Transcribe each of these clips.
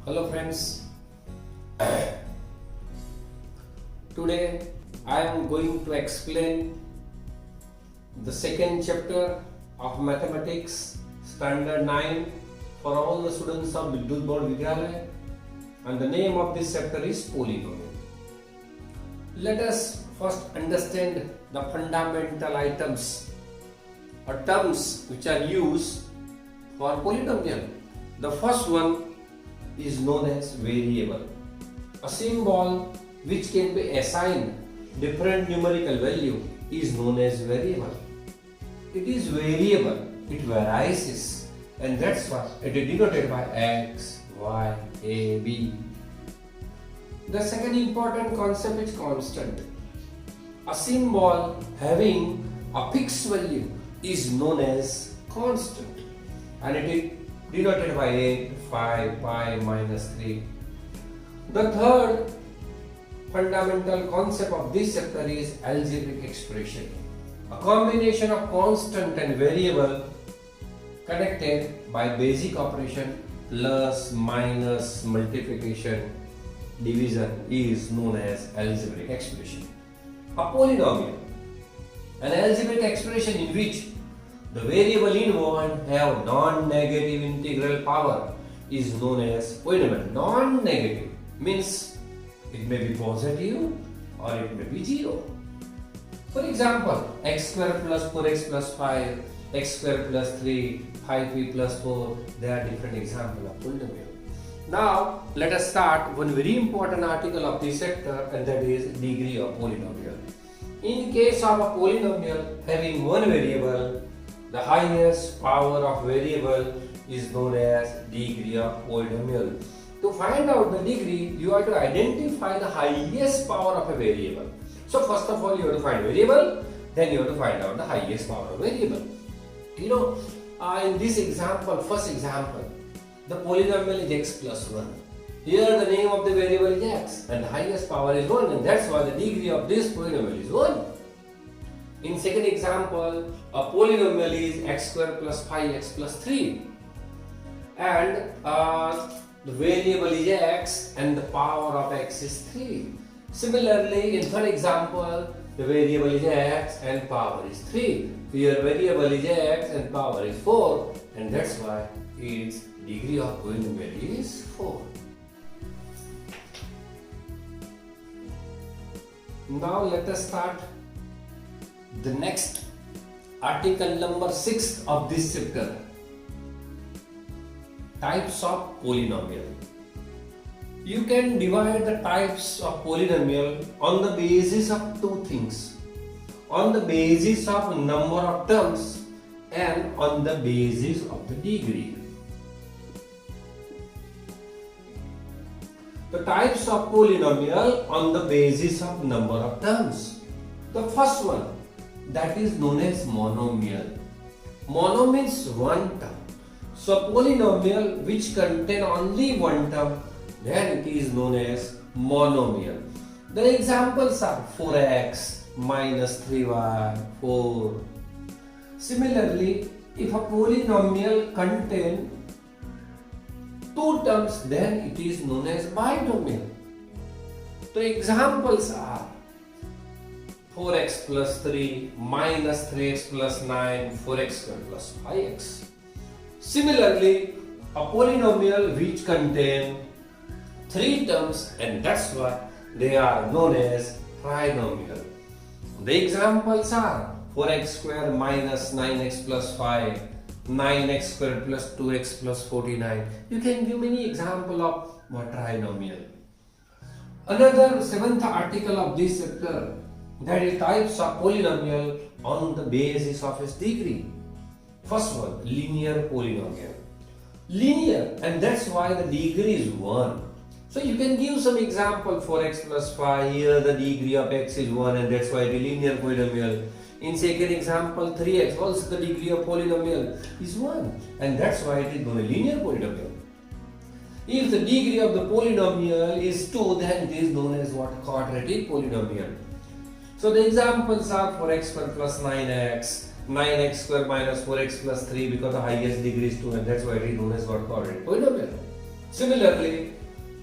Hello friends, today I am going to explain the second chapter of Mathematics Standard 9 for all the students of Vidyut Board Vidyalaya, and the name of this chapter is Polynomial. Let us first understand the fundamental items or terms which are used for polynomial. The first one is known as variable, a symbol which can be assigned different numerical value is known as variable. It is variable, it varies, and that's why it is denoted by x, y, a, b. The second important concept is constant. A symbol having a fixed value is known as constant, and it is denoted by 8, 5, pi, minus 3. The third fundamental concept of this chapter is algebraic expression, a combination of constant and variable connected by basic operation plus, minus, multiplication, division is known as algebraic expression. A polynomial, an algebraic expression in which the variable involved have non-negative integral power is known as polynomial. Non-negative means it may be positive or it may be 0. For example, x square plus 4x plus 5, x square plus 3, 5p plus 4, they are different examples of polynomial. Now let us start one very important article of this chapter, and that is degree of polynomial. In case of a polynomial having one variable, the highest power of variable is known as degree of polynomial. To find out the degree, you have to identify the highest power of a variable. So first of all, you have to find variable, then you have to find out the highest power of variable. In this example, first example, the polynomial is x plus 1. Here the name of the variable is x and the highest power is 1, and that's why the degree of this polynomial is 1. In second example, a polynomial is x square plus 5x plus 3, and the variable is x and the power of x is 3. Similarly, in third example, the variable is x and power is 3. Here variable is x and power is 4, and that's why its degree of polynomial is 4. Now let us start the next article number 6 of this chapter, types of polynomial. You can divide the types of polynomial on the basis of two things, on the basis of number of terms and on the basis of the degree. The types of polynomial on the basis of number of terms. The first one, that is known as monomial. Mono means one term. So polynomial which contain only one term, then it is known as monomial. The examples are 4x minus 3y, 4. Similarly, if a polynomial contain two terms, then it is known as binomial. The examples are 4x plus 3 minus 3x plus 9, 4x square plus 5x. Similarly, a polynomial which contain three terms, and that's why they are known as trinomial. The examples are 4x square minus 9x plus 5, 9x square plus 2x plus 49. You can give many examples of trinomial. Another seventh article of this chapter, that is types of polynomial on the basis of its degree. First one, linear polynomial. Linear, and that's why the degree is 1. So you can give some example, 4x plus 5, here the degree of x is 1, and that's why the linear polynomial. In second example, 3x, also the degree of polynomial is 1, and that's why it is known as linear polynomial. If the degree of the polynomial is 2, then it is known as what? Quadratic polynomial. So the examples are 4x square plus 9x, 9x square minus 4x plus 3, because the highest degree is 2, and that's why it is known as what? Quadratic polynomial. Similarly,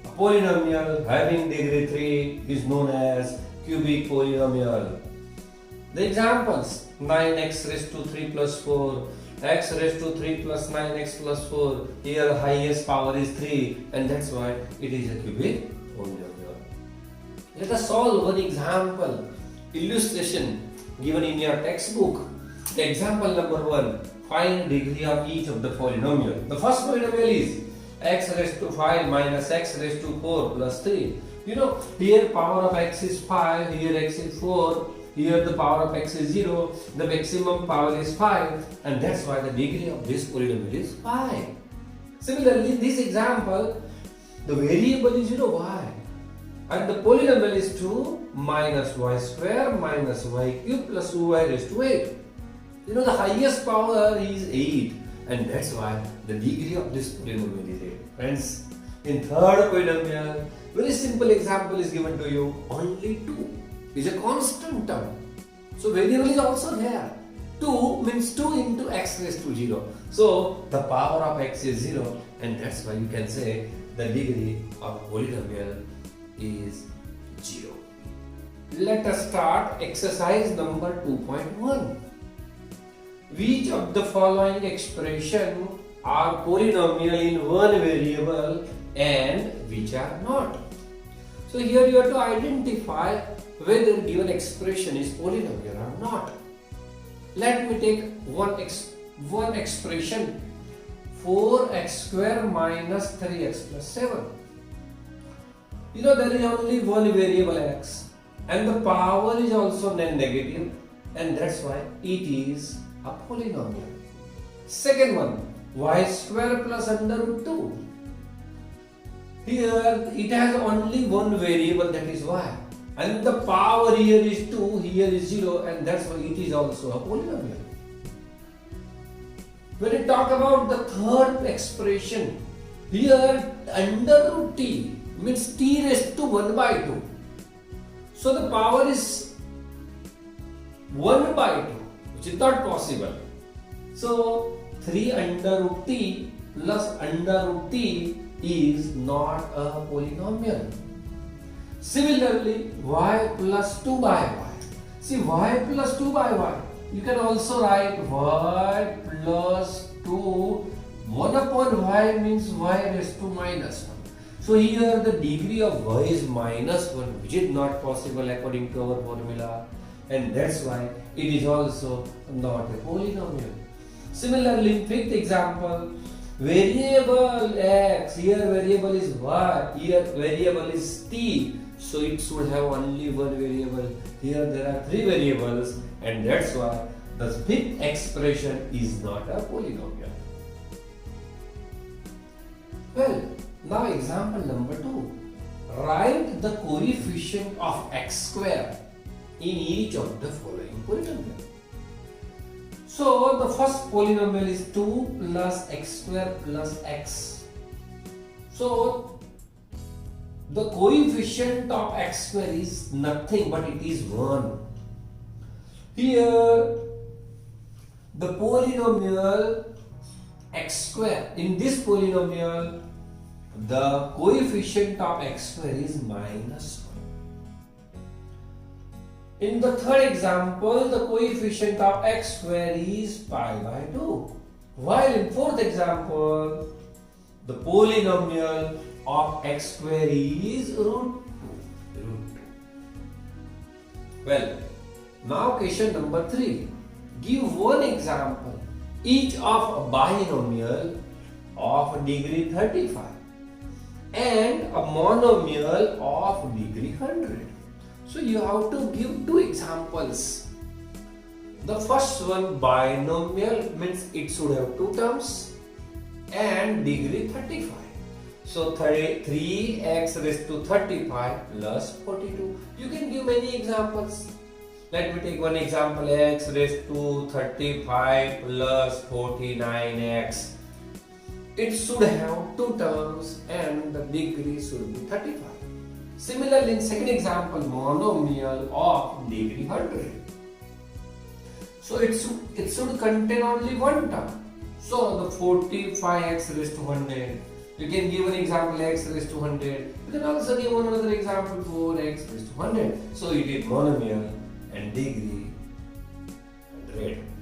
a polynomial having degree 3 is known as cubic polynomial. The examples: 9x raised to 3 plus 4, x raised to 3 plus 9x plus 4. Here highest power is 3 and that's why it is a cubic polynomial. Let us solve one example illustration given in your textbook. The example number 1. Find degree of each of the polynomial. The first polynomial is x raised to 5 minus x raised to 4 plus 3. You know, here power of x is 5, here x is 4, here the power of x is 0, the maximum power is 5, and that's why the degree of this polynomial is 5. Similarly, in this example, the variable is y, and the polynomial is 2 minus y square minus y cube plus 2y raised to 8. You know, the highest power is 8, and that's why the degree of this polynomial is 8. Friends, in third polynomial, very simple example is given to you. Only 2 is a constant term. So variable is also there. 2 means 2 into x raised to 0. So the power of x is 0, and that's why you can say the degree of polynomial is 0. Let us start exercise number 2.1. Which of the following expression are polynomial in one variable and which are not? So here you have to identify whether given expression is polynomial or not. Let me take one expression, 4x square minus 3x plus 7. You know, there is only one variable x and the power is also non-negative, and that's why it is a polynomial. Second one, y square plus under root 2. Here it has only one variable, that is y, and the power here is 2, here is 0, and that's why it is also a polynomial. When we talk about the third expression, here under root t means t raised to 1 by 2. So the power is 1 by 2, which is not possible. So 3 under root t plus under root t is not a polynomial. Similarly, y plus 2 by y. See, y plus 2 by y. You can also write y plus 2. 1 upon y means y raised to minus 1. So here the degree of y is minus 1, which is not possible according to our formula, and that's why it is also not a polynomial. Similarly, in fifth example, variable x, here variable is y, here variable is t, so it should have only one variable. Here there are 3 variables, and that's why the fifth expression is not a polynomial. Well, now example number 2. Write the coefficient of x square in each of the following polynomial. So the first polynomial is 2 plus x square plus x. So the coefficient of x square is nothing but it is 1. Here the polynomial x square, in this polynomial the coefficient of x square is minus 1. In the third example, the coefficient of x square is pi by 2. While in fourth example, the polynomial of x square is root 2. Well, now question number 3. Give one example each of a binomial of degree 35 and a monomial of degree 100. So you have to give 2 examples. The first one, binomial, means it should have 2 terms and degree 35. So 3x raised to 35 plus 42. You can give many examples. Let me take one example, x raised to 35 plus 49x. It should have 2 terms and the degree should be 35. Similarly, in second example, monomial of degree 100. So it should contain only 1 term. So the 45x raised to 100 You can give an example x raised to 100. You can also give another example 4x raised to 100. So you get monomial and degree 100.